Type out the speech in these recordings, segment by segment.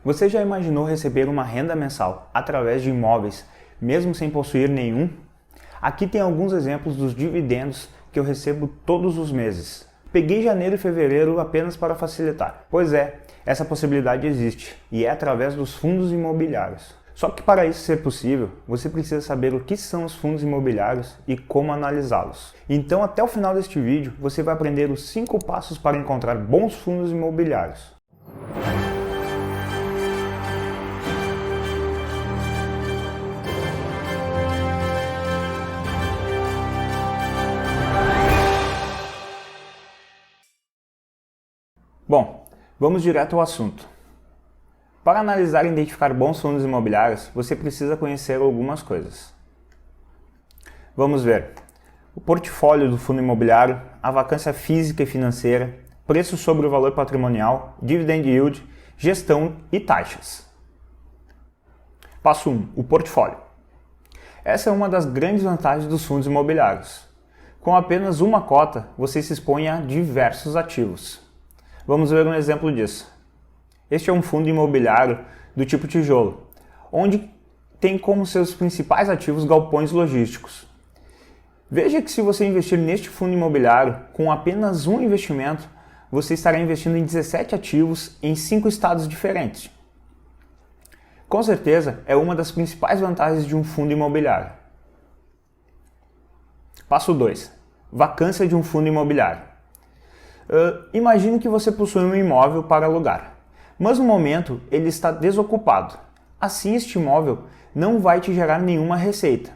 Você já imaginou receber uma renda mensal através de imóveis, mesmo sem possuir nenhum? Aqui tem alguns exemplos dos dividendos que eu recebo todos os meses. Peguei janeiro e fevereiro apenas para facilitar. Pois é, essa possibilidade existe e é através dos fundos imobiliários. Só que para isso ser possível, você precisa saber o que são os fundos imobiliários e como analisá-los. Então até o final deste vídeo, você vai aprender os 5 passos para encontrar bons fundos imobiliários. Bom, vamos direto ao assunto. Para analisar e identificar bons fundos imobiliários, você precisa conhecer algumas coisas. Vamos ver o portfólio do fundo imobiliário, a vacância física e financeira, preço sobre o valor patrimonial, dividend yield, gestão e taxas. Passo 1. O portfólio. Essa é uma das grandes vantagens dos fundos imobiliários. Com apenas uma cota, você se expõe a diversos ativos. Vamos ver um exemplo disso. Este é um fundo imobiliário do tipo tijolo, onde tem como seus principais ativos galpões logísticos. Veja que se você investir neste fundo imobiliário com apenas um investimento, você estará investindo em 17 ativos em 5 estados diferentes. Com certeza, é uma das principais vantagens de um fundo imobiliário. Passo 2. Vacância de um fundo imobiliário. Imagine que você possui um imóvel para alugar, mas no momento ele está desocupado. Assim, este imóvel não vai te gerar nenhuma receita.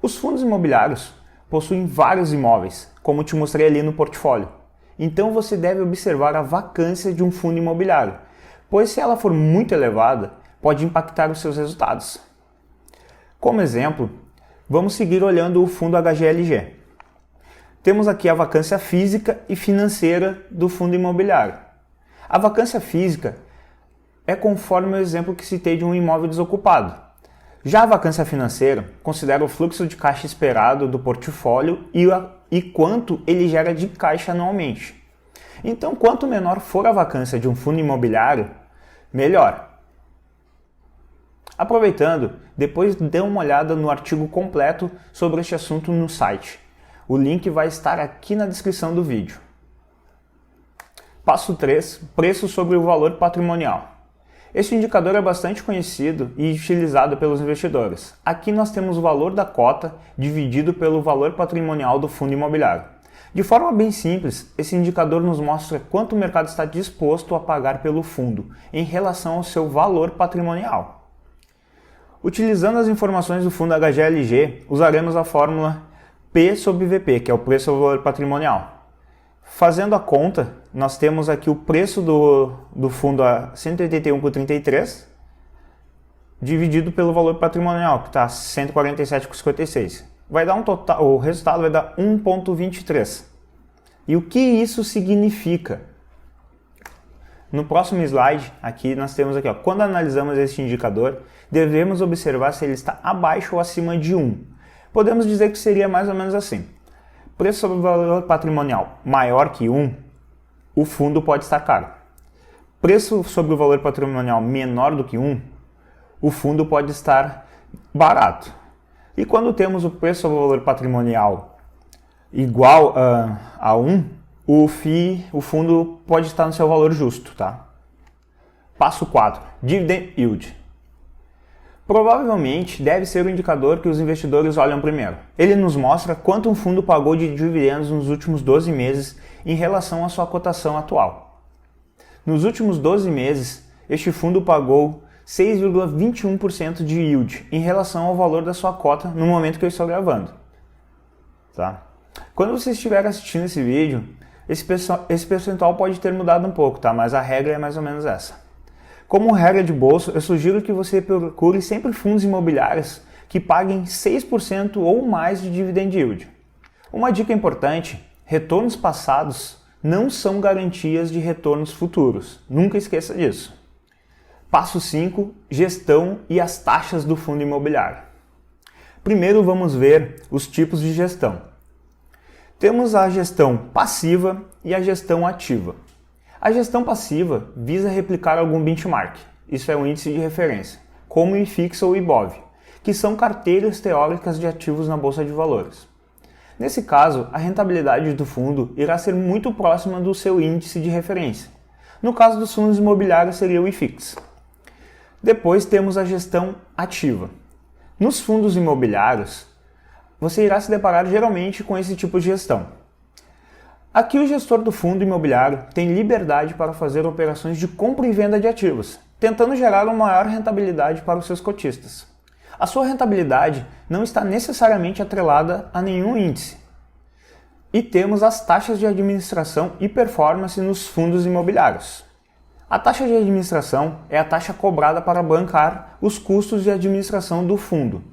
Os fundos imobiliários possuem vários imóveis, como te mostrei ali no portfólio. Então você deve observar a vacância de um fundo imobiliário, pois se ela for muito elevada, pode impactar os seus resultados. Como exemplo, vamos seguir olhando o fundo HGLG. Temos aqui a vacância física e financeira do fundo imobiliário. A vacância física é conforme o exemplo que citei de um imóvel desocupado. Já a vacância financeira considera o fluxo de caixa esperado do portfólio e quanto ele gera de caixa anualmente. Então, quanto menor for a vacância de um fundo imobiliário, melhor. Aproveitando, depois dê uma olhada no artigo completo sobre este assunto no site. O link vai estar aqui na descrição do vídeo. Passo 3. Preço sobre o valor patrimonial. Este indicador é bastante conhecido e utilizado pelos investidores. Aqui nós temos o valor da cota dividido pelo valor patrimonial do fundo imobiliário. De forma bem simples, esse indicador nos mostra quanto o mercado está disposto a pagar pelo fundo em relação ao seu valor patrimonial. Utilizando as informações do fundo HGLG, usaremos a fórmula P sobre VP, que é o preço sobre o valor patrimonial. Fazendo a conta, nós temos aqui o preço do fundo a 181,33 dividido pelo valor patrimonial, que está 147,56. Vai dar um total, o resultado vai dar 1,23. E o que isso significa? No próximo slide, aqui nós temos aqui, quando analisamos este indicador, devemos observar se ele está abaixo ou acima de 1. Podemos dizer que seria mais ou menos assim. Preço sobre o valor patrimonial maior que 1, o fundo pode estar caro. Preço sobre o valor patrimonial menor do que 1, o fundo pode estar barato. E quando temos o preço sobre o valor patrimonial igual a 1, o fundo pode estar no seu valor justo. Tá? Passo 4. Dividend Yield. Provavelmente deve ser o indicador que os investidores olham primeiro. Ele nos mostra quanto um fundo pagou de dividendos nos últimos 12 meses em relação à sua cotação atual. Nos últimos 12 meses, este fundo pagou 6,21% de yield em relação ao valor da sua cota no momento que eu estou gravando. Tá? Quando você estiver assistindo esse vídeo, esse percentual pode ter mudado um pouco, tá? Mas a regra é mais ou menos essa. Como regra de bolso, eu sugiro que você procure sempre fundos imobiliários que paguem 6% ou mais de dividend yield. Uma dica importante, retornos passados não são garantias de retornos futuros. Nunca esqueça disso. Passo 5. Gestão e as taxas do fundo imobiliário. Primeiro vamos ver os tipos de gestão. Temos a gestão passiva e a gestão ativa. A gestão passiva visa replicar algum benchmark. isso é o índice de referência, como o IFIX ou o IBOV, que são carteiras teóricas de ativos na Bolsa de Valores. Nesse caso, a rentabilidade do fundo irá ser muito próxima do seu índice de referência. No caso dos fundos imobiliários seria o IFIX. Depois temos a gestão ativa. Nos fundos imobiliários, você irá se deparar geralmente com esse tipo de gestão. Aqui o gestor do fundo imobiliário tem liberdade para fazer operações de compra e venda de ativos, tentando gerar uma maior rentabilidade para os seus cotistas. A sua rentabilidade não está necessariamente atrelada a nenhum índice. E temos as taxas de administração e performance nos fundos imobiliários. A taxa de administração é a taxa cobrada para bancar os custos de administração do fundo.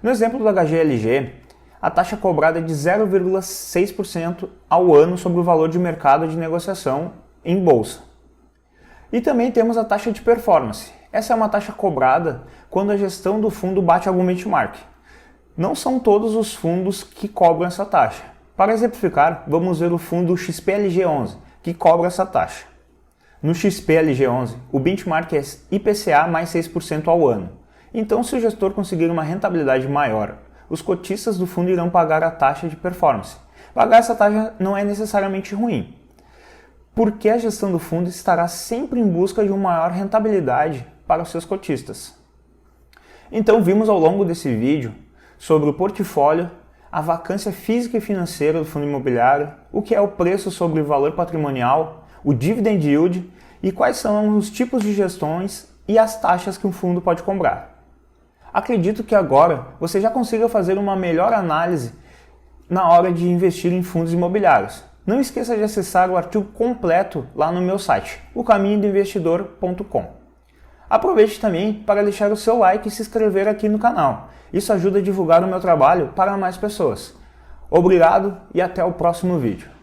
No exemplo do HGLG, a taxa cobrada é de 0,6% ao ano sobre o valor de mercado de negociação em bolsa. E também temos a taxa de performance. Essa é uma taxa cobrada quando a gestão do fundo bate algum benchmark. Não são todos os fundos que cobram essa taxa. Para exemplificar, vamos ver o fundo XPLG11, que cobra essa taxa. No XPLG11, o benchmark é IPCA mais 6% ao ano. Então, se o gestor conseguir uma rentabilidade maior, os cotistas do fundo irão pagar a taxa de performance. Pagar essa taxa não é necessariamente ruim, porque a gestão do fundo estará sempre em busca de uma maior rentabilidade para os seus cotistas. Então vimos ao longo desse vídeo sobre o portfólio, a vacância física e financeira do fundo imobiliário, o que é o preço sobre o valor patrimonial, o dividend yield e quais são os tipos de gestões e as taxas que um fundo pode cobrar. Acredito que agora você já consiga fazer uma melhor análise na hora de investir em fundos imobiliários. Não esqueça de acessar o artigo completo lá no meu site, ocaminhodoinvestidor.com. Aproveite também para deixar o seu like e se inscrever aqui no canal. Isso ajuda a divulgar o meu trabalho para mais pessoas. Obrigado e até o próximo vídeo.